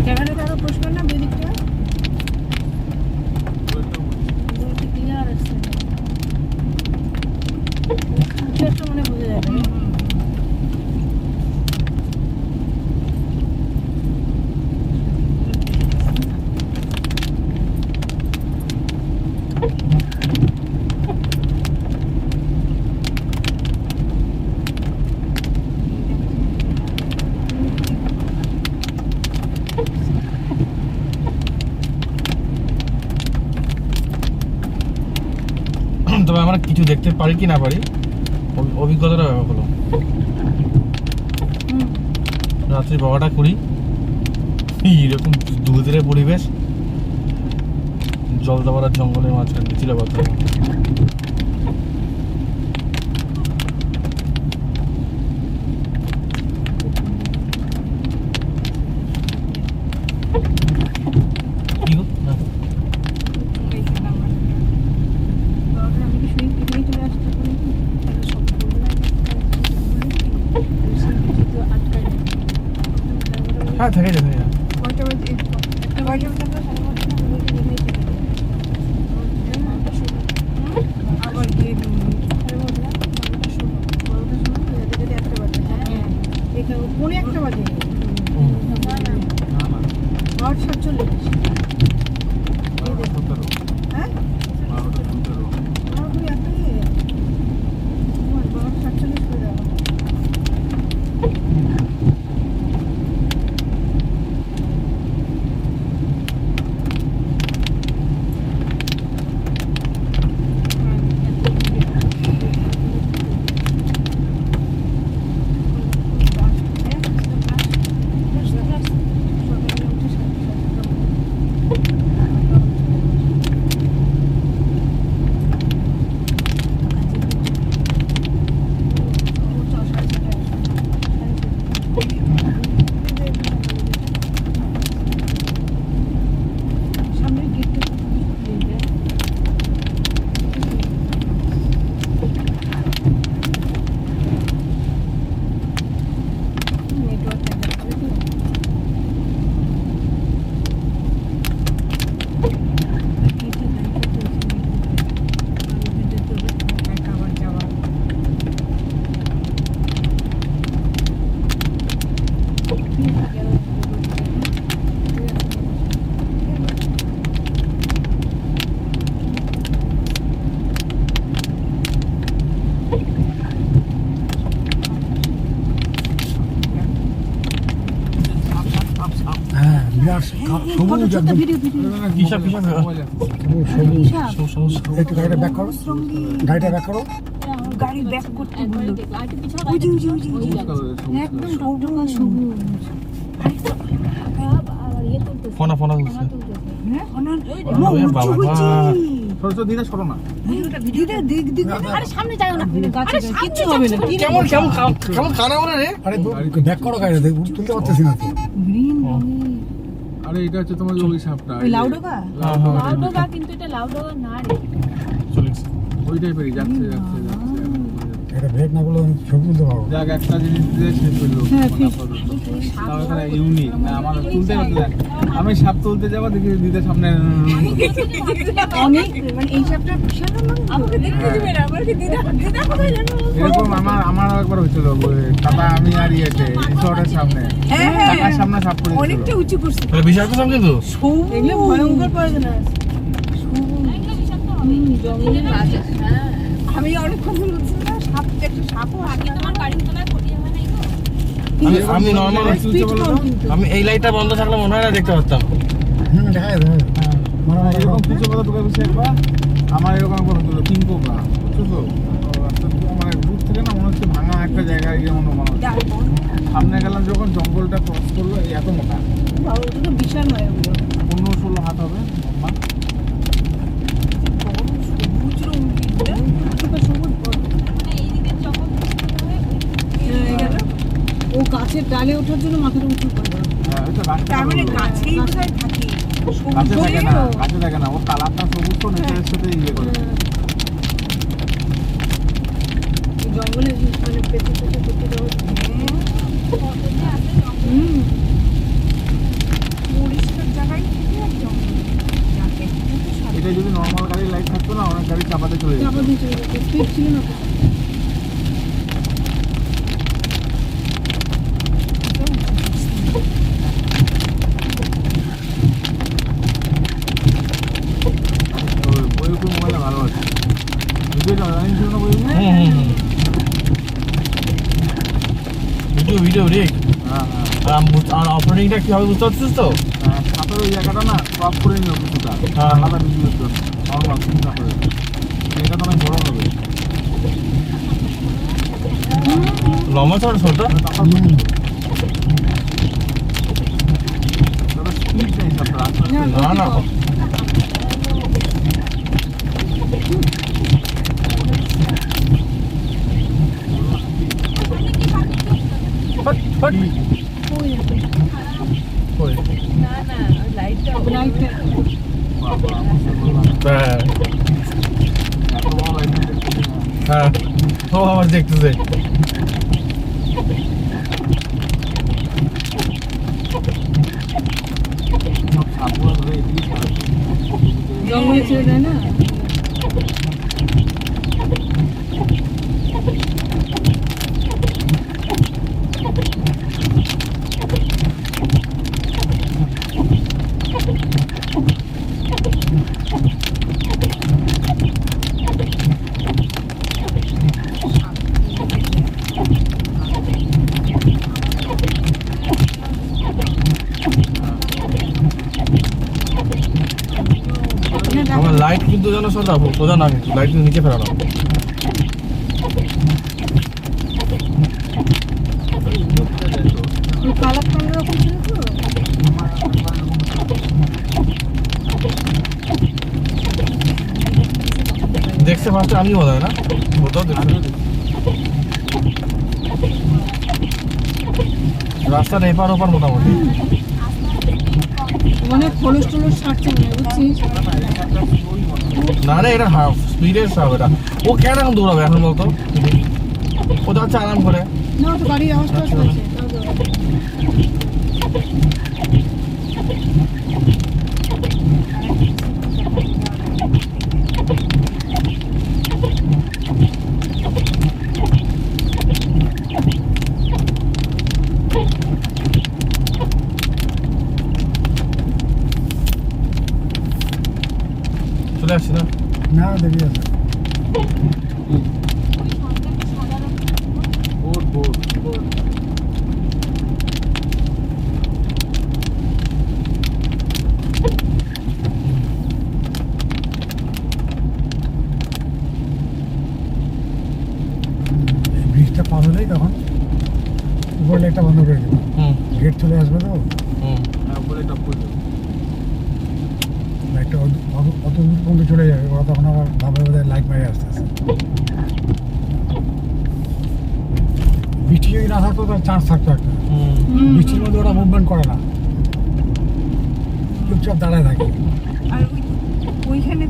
ক্যামেরাটা আরো পরিষ্কার না বেদিকটা ক্লিয়ার আছে একটা মানে বোঝা যাবে তবে আমরা কিছু দেখতে পারি কি না পারি অভিজ্ঞতাটা হলো রাত্রি 12টা 20 এরকম দুধের পরিবেশ জলদাপাড়ার জঙ্গলের মাঝখানে চিলাপাতা হ্যাঁ থেকে যাবে পৌনে একটা বাজে 8:47 হ্যাঁ গাড়িটা ব্যাক করো গাড়ি ব্যাক করতে একদম ফোনা সামনে যাও না কিচ্ছু হবে না কেমন খানা বলে রে আরে ব্যাক করো গাড়িটা দেখো তুলতে পারতেছি না তো গ্রিন আরে এটা হচ্ছে তোমার ওই সাপটা ওই লাউডোগা লাউডোগা কিন্তু এটা লাউডোগা না রে চলেছে ওই টাইপেরই যাচ্ছে এটা ব্রেক না করলে ছবি তুলতে পারবো যাক একটা জিনিস দিয়ে শেষ করলো তাহলে ইউনিক না আমার তুলতে করতে আমি সাপ তুলতে যাবো দেখি দিতে সামনে অনেক মানে এই সাপটা বিশাল আমাকে দেখতে দিবে না আমাকে দিদা কোথায় জানো এরকম আমার একবার হয়েছিল টাটা আমি আর ইয়েতে রিসর্টের সামনে টাকার সামনে সাপ পড়েছিল অনেকটা উঁচু করছে বিষাক্ত সাপ কিন্তু এগুলো ভয়ঙ্কর পয়জন আছে জঙ্গলের রাজা হ্যাঁ আমি অনেকক্ষণ বলছি না সাপ একটা সাপও আগে তোমার গাড়ি তোলায় পড়িয়ে হয় নাই তো আমি নরমাল আমি এই লাইটটা বন্ধ থাকলে মনে হয় না দেখতে পারতাম দেখা যায় এরকম কিছু কথা তোকে বলছি একবার আমার এরকম একবার হচ্ছিল কিংকোকা বুঝছো তো মানে দূর থেকে না মনে হচ্ছে ভাঙা একটা জায়গায় গিয়ে মনে হচ্ছে সামনে গেলাম যখন জঙ্গলটা ক্রস করলো এত মোটা বাবা ওটা তো বিশাল হয় ওগুলো 15-16 হাত হবে লম্বা ও গাছের ডালে ওঠার জন্য মাথাটা উঁচু করে হ্যাঁ ওটা তার মানে গাছেই বোধহয় থাকে কাছে থাকে না, কাছে থাকে না, ওর কালারটা সবুজ তো নেচারের সাথে ইয়ে করে। জঙ্গলে মানে পেতে পেতে পেতে দেওয়া পরিষ্কার জায়গায় থেকে আর জঙ্গল এটা যদি নর্মাল গাড়ি লাইট থাকতো না, অনেক গাড়ি চাপাতে চলে যেত। চাপা দিয়ে চলে যেত, স্পিড ছিল না তো। বইগুলো মোবাইলে ভালো আছে, ভিডিওটা অনলাইন ছিল না বইগুলো। ভিডিও রে। হ্যাঁ আর অপারেটিংটা কিভাবে বুঝতে পারছিস তো? হ্যাঁ, সাপের ওই জায়গাটা না ক্রপ করে নিল কিছুটা, আলাদা ভিডিওর জন্য নর্মাল চিন্তা করে। এটা তো অনেক বড় হবে। লম্বা চড়া ছোটটা? স্পিড নেই সাপটা, আস্তে আস্তে না না ফট ফট কই না না লাইটটা লাইটটা হ্যাঁ এত বড় লাইট দেখতে না। হ্যাঁ ও আবার দেখতেছে সব সাপগুলো ধরে এদিকে ছাড়ছে। জঙ্গলে ছেড়ে দেয় না। আমার লাইট কিন্তু যেন সোজা না, কিন্তু লাইট কিন্তু নিচে ফেরানো। কালার কালার রকম ছিল তো। দেখছে ফার্স্টে আমি বোধ হয় না, ওটাও দেখছে। রাস্তার এপার ওপার মোটামুটি। মানে খোলস টোলস ছাড়ছে মনে হয়, বুঝছিস? না রে, এটা হাফ স্পিডের সব। এটা ও কেন এখন দৌড়াবে এখন বলতো? ও যাচ্ছে আরাম করে। না তো গাড়ির আওয়াজটা শুনছে তাও তো। চলে আসছি না? না দেখি আছে বোর্ড বোর্ড ব্রিজটা পার হলেই তখন উপর লাইটটা বন্ধ করে দেবো, হুম গেট চলে আসবে তো হুম হ্যাঁ, উপরে টপ করে দেবো। লাইটটা অত দূর পর্যন্ত চলে যাবে, ওরা তখন আবার ভাবে বোধহয় লাইট মারে আসতে আসতে। বৃষ্টি যদি না থাকতো তার চান্স থাকতো একটা, হুম বৃষ্টির মধ্যে ওরা মুভমেন্ট করে না, চুপচাপ দাঁড়ায় থাকে। আর ওইখানে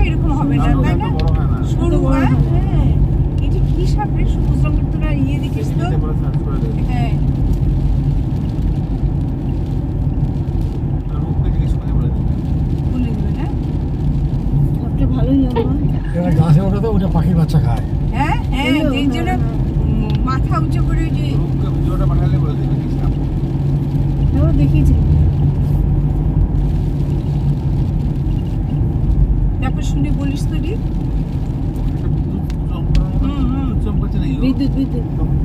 এরকম হবে না, তাই না? বড় হয় না। সরু হয়। হ্যাঁ, এটা কি সাপ রে? সবুজ রঙের তোরা ইয়ে দেখিস তো? এতে করে সার্চ করে দেবে। হ্যাঁ, রূপকে জিজ্ঞেস করে বলে দেবে। বলে দেবে না? সাপটা ভালোই হবে। এরা গাছে ওঠে তো ওটা পাখির বাচ্চা খায়। হ্যাঁ হ্যাঁ, যে জন্য মাথা উঁচু করে ওই যে রূপকে ভিডিওটা পাঠালে বলে দেবে কি সাপ। হ্যাঁ দেখিয়েছি। তারপর শুনে বলিস তো রে। এটা বিদ্যুৎ চমকানোর মতো হুম, হুম। বিদ্যুৎ চমকাচ্ছে না, বিদ্যুৎ বিদ্যুৎ তখন